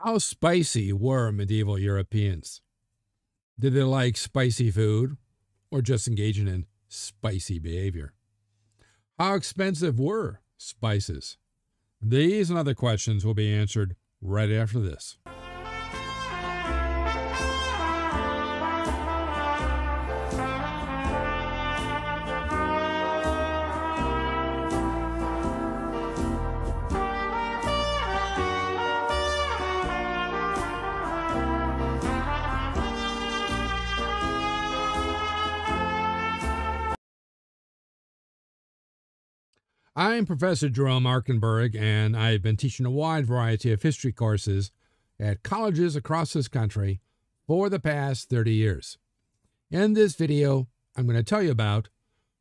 How spicy were medieval Europeans? Did they like spicy food or just engaging in spicy behavior? How expensive were spices? These and other questions will be answered right after this. I'm Professor Jerome Arkenberg, and I've been teaching a wide variety of history courses at colleges across this country for the past 30 years. In this video, I'm going to tell you about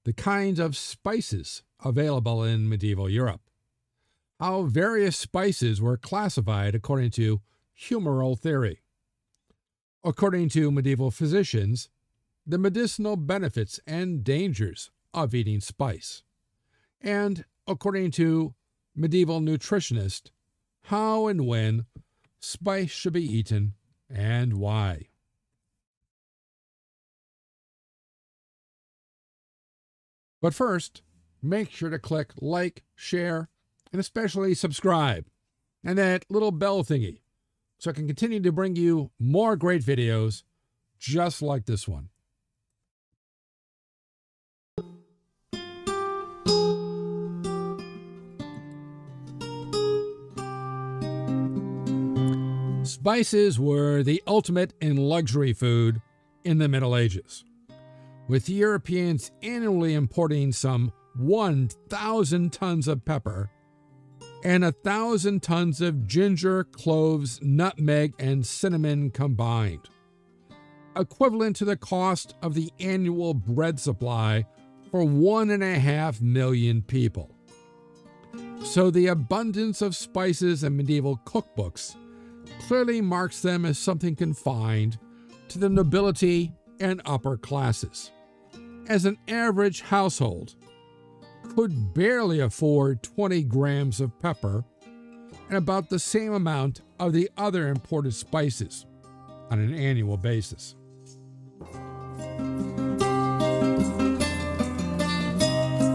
the kinds of spices available in medieval Europe, how various spices were classified according to humoral theory, according to medieval physicians, the medicinal benefits and dangers of eating spice, and according to medieval nutritionists, how and when spice should be eaten and why. But first, make sure to click like, share, and especially subscribe, and that little bell thingy, so I can continue to bring you more great videos just like this one. Spices were the ultimate in luxury food in the Middle Ages, with Europeans annually importing some 1,000 tons of pepper and 1,000 tons of ginger, cloves, nutmeg, and cinnamon combined, equivalent to the cost of the annual bread supply for 1.5 million people. So the abundance of spices in medieval cookbooks clearly marks them as something confined to the nobility and upper classes, as an average household could barely afford 20 grams of pepper and about the same amount of the other imported spices on an annual basis.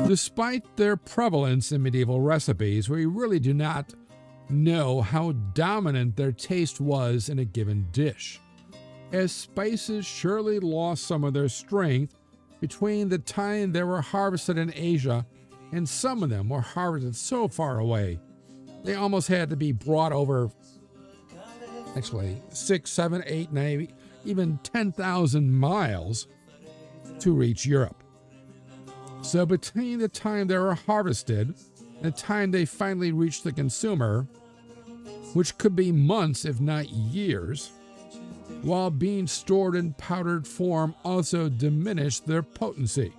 Despite their prevalence in medieval recipes, we really do not know how dominant their taste was in a given dish, as spices surely lost some of their strength between the time they were harvested in Asia and some of them were harvested so far away they almost had to be brought over, actually 6, 7, 8, 9, even 10,000 miles to reach Europe. So between the time they were harvested and the time they finally reached the consumer, which could be months if not years, while being stored in powdered form also diminished their potency.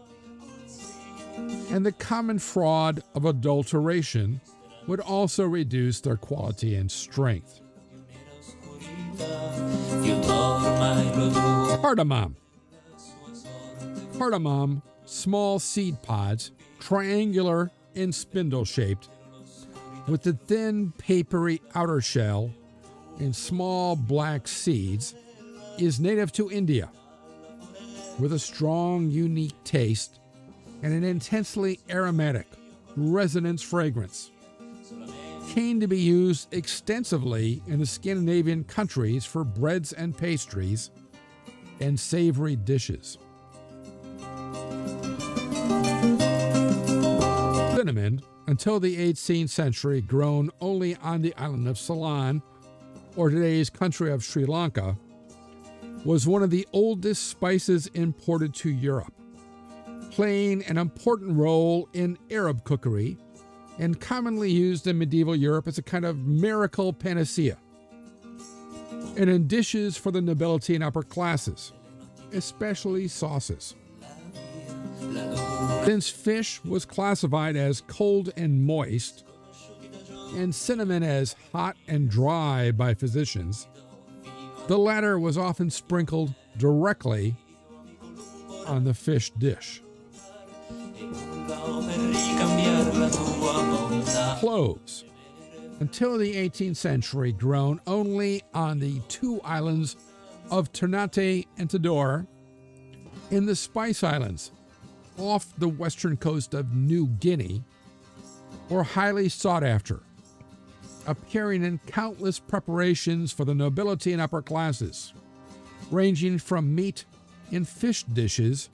And the common fraud of adulteration would also reduce their quality and strength. Cardamom. Cardamom, small seed pods, triangular and spindle-shaped, with the thin, papery outer shell and small black seeds, is native to India, with a strong, unique taste and an intensely aromatic, resonance fragrance. Came to be used extensively in the Scandinavian countries for breads and pastries and savory dishes. Cinnamon, until the 18th century grown only on the island of Ceylon, or today's country of Sri Lanka, was one of the oldest spices imported to Europe, playing an important role in Arab cookery and commonly used in medieval Europe as a kind of miracle panacea, and in dishes for the nobility and upper classes, especially sauces. Since fish was classified as cold and moist, and cinnamon as hot and dry by physicians, the latter was often sprinkled directly on the fish dish. Cloves. until the 18th century grown only on the two islands of Ternate and Tidore in the Spice Islands off the western coast of New Guinea, were highly sought after, appearing in countless preparations for the nobility and upper classes, ranging from meat and fish dishes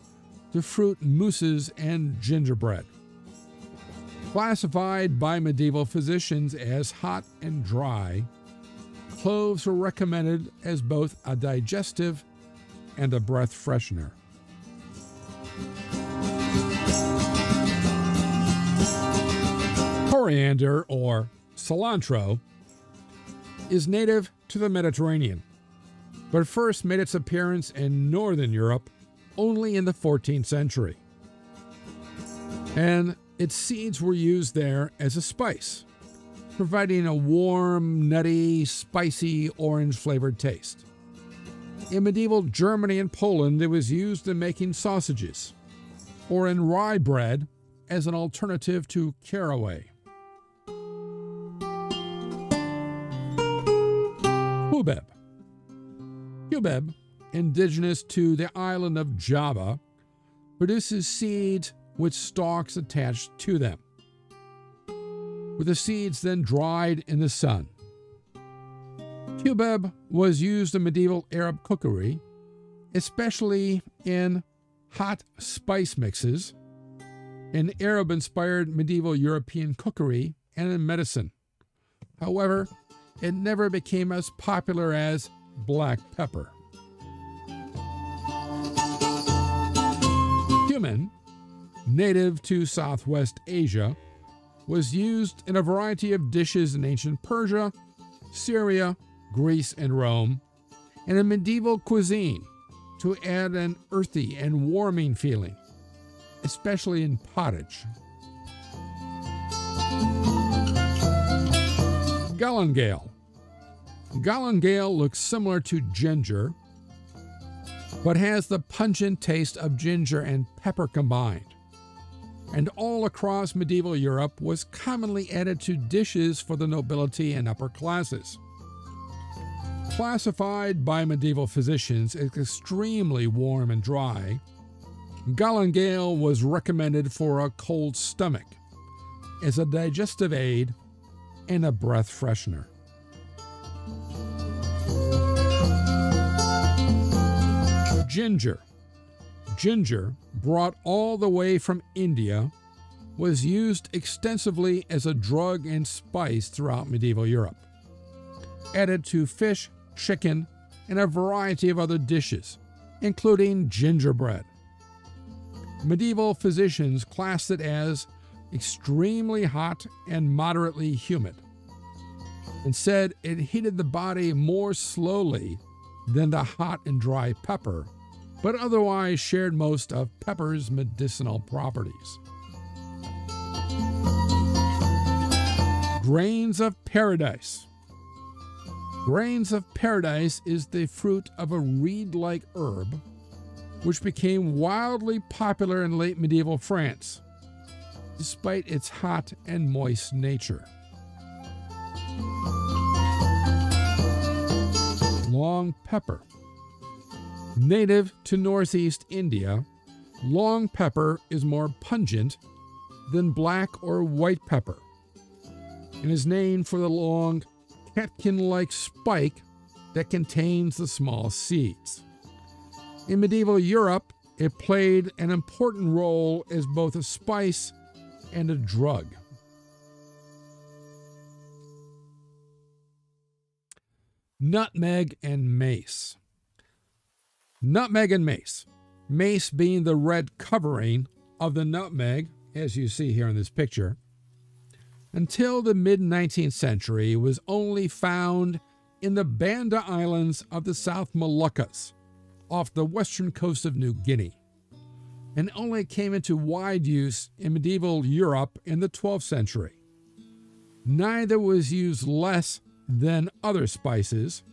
to fruit mousses and gingerbread. Classified by medieval physicians as hot and dry, cloves were recommended as both a digestive and a breath freshener. Coriander, or cilantro, is native to the Mediterranean, but first made its appearance in Northern Europe only in the 14th century. And its seeds were used there as a spice, providing a warm, nutty, spicy, orange-flavored taste. In medieval Germany and Poland, it was used in making sausages, or in rye bread as an alternative to caraway. Cubeb. Cubeb, indigenous to the island of Java, produces seeds with stalks attached to them, with the seeds then dried in the sun. Cubeb was used in medieval Arab cookery, especially in hot spice mixes, in Arab-inspired medieval European cookery, and in medicine. However, it never became as popular as black pepper. Cumin, native to Southwest Asia, was used in a variety of dishes in ancient Persia, Syria, Greece, and Rome, and in medieval cuisine to add an earthy and warming feeling, especially in pottage. Galingale. Galingale looks similar to ginger, but has the pungent taste of ginger and pepper combined, and all across medieval Europe was commonly added to dishes for the nobility and upper classes. Classified by medieval physicians as extremely warm and dry, Galingale was recommended for a cold stomach, as a digestive aid and a breath freshener. Ginger. Ginger, brought all the way from India, was used extensively as a drug and spice throughout medieval Europe, added to fish, chicken, and a variety of other dishes, including gingerbread. Medieval physicians classed it as extremely hot and moderately humid, and said it heated the body more slowly than the hot and dry pepper, but otherwise shared most of pepper's medicinal properties. Grains of paradise. Grains of paradise is the fruit of a reed-like herb, which became wildly popular in late medieval France, despite its hot and moist nature. Long pepper. Native to northeast India, long pepper is more pungent than black or white pepper, and is named for the long, catkin-like spike that contains the small seeds. In medieval Europe, it played an important role as both a spice and a drug. Nutmeg and mace. Nutmeg and mace. Mace being the red covering of the nutmeg, as you see here in this picture. Until the mid-19th century, it was only found in the Banda Islands of the South Moluccas, off the western coast of New Guinea, and only came into wide use in medieval Europe in the 12th century. Neither was used less than other spices,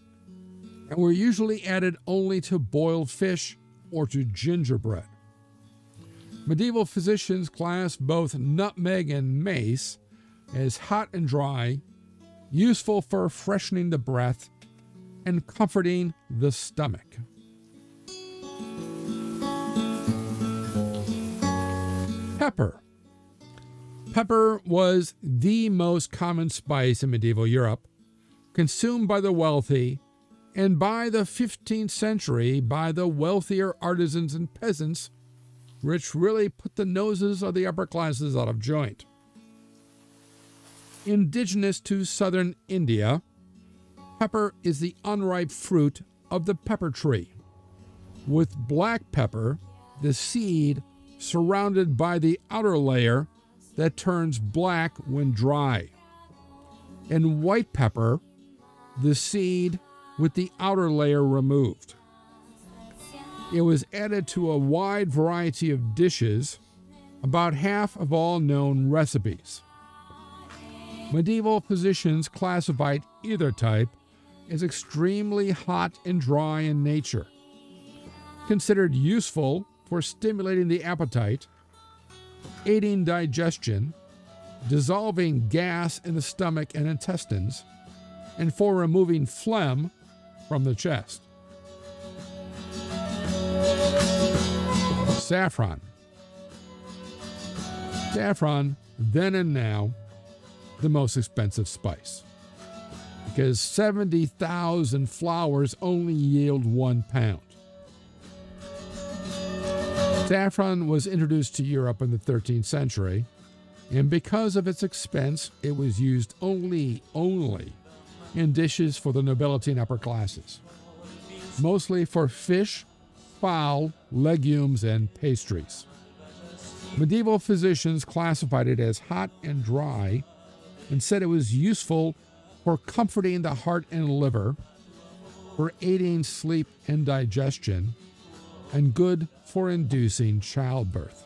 and were usually added only to boiled fish or to gingerbread. Medieval physicians classed both nutmeg and mace as hot and dry, useful for freshening the breath and comforting the stomach. Pepper. Pepper was the most common spice in medieval Europe, consumed by the wealthy, and by the 15th century by the wealthier artisans and peasants, which really put the noses of the upper classes out of joint. Indigenous to southern India, pepper is the unripe fruit of the pepper tree, with black pepper, the seed, surrounded by the outer layer that turns black when dry, and white pepper, the seed with the outer layer removed. It was added to a wide variety of dishes, about half of all known recipes. Medieval physicians classified either type as extremely hot and dry in nature, considered useful for stimulating the appetite, aiding digestion, dissolving gas in the stomach and intestines, and for removing phlegm from the chest. Saffron. Saffron, then and now, the most expensive spice, because 70,000 flowers only yield 1 pound. Saffron was introduced to Europe in the 13th century, and because of its expense, it was used only in dishes for the nobility and upper classes, mostly for fish, fowl, legumes, and pastries. Medieval physicians classified it as hot and dry and said it was useful for comforting the heart and liver, for aiding sleep and digestion, and good for inducing childbirth.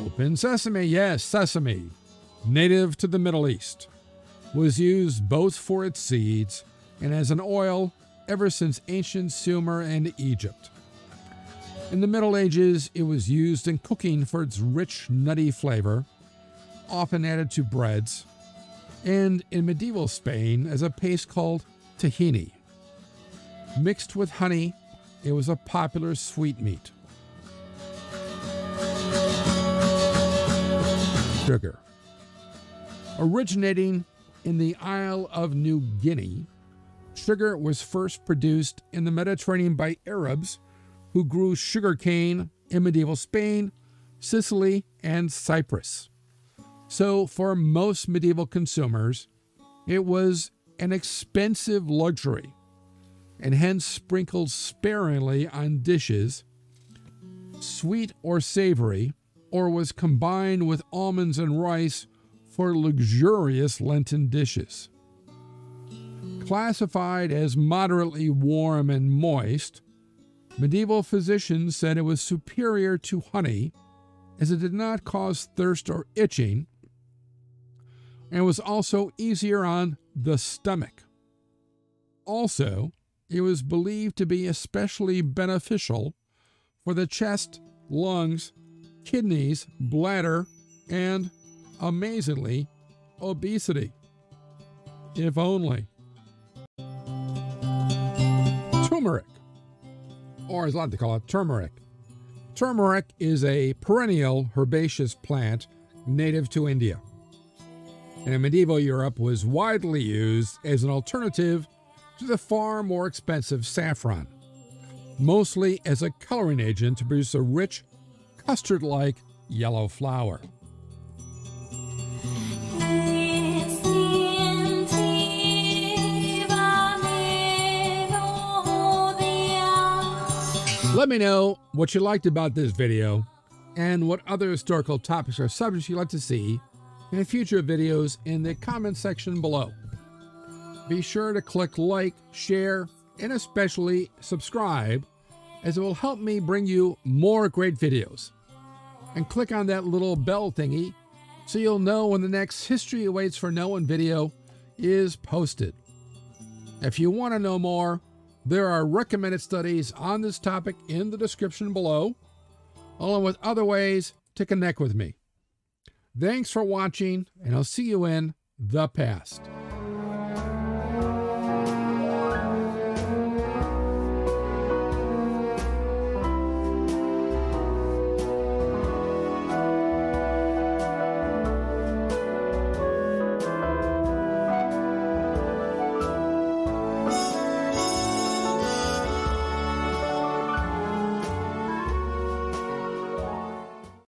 Open sesame, yes, sesame, native to the Middle East, was used both for its seeds and as an oil ever since ancient Sumer and Egypt. In the Middle Ages, it was used in cooking for its rich, nutty flavor, often added to breads, and in medieval Spain as a paste called tahini. Mixed with honey, it was a popular sweetmeat. Sugar. Originating in the Isle of New Guinea, sugar was first produced in the Mediterranean by Arabs who grew sugarcane in medieval Spain, Sicily, and Cyprus. So for most medieval consumers, it was an expensive luxury, and hence sprinkled sparingly on dishes, sweet or savory, or was combined with almonds and rice for luxurious Lenten dishes. Classified as moderately warm and moist, medieval physicians said it was superior to honey as it did not cause thirst or itching, and was also easier on the stomach. Also, it was believed to be especially beneficial for the chest, lungs, kidneys, bladder, and, amazingly, obesity. If only. Turmeric, or as I like to call it, turmeric. Turmeric is a perennial herbaceous plant native to India, and in medieval Europe was widely used as an alternative to the far more expensive saffron, mostly as a coloring agent to produce a rich, custard-like yellow flower. Let me know what you liked about this video and what other historical topics or subjects you'd like to see in future videos in the comment section below. Be sure to click like, share, and especially subscribe, as it will help me bring you more great videos. And click on that little bell thingy so you'll know when the next History Awaits for No One video is posted. If you want to know more, there are recommended studies on this topic in the description below, along with other ways to connect with me. Thanks for watching, and I'll see you in the past.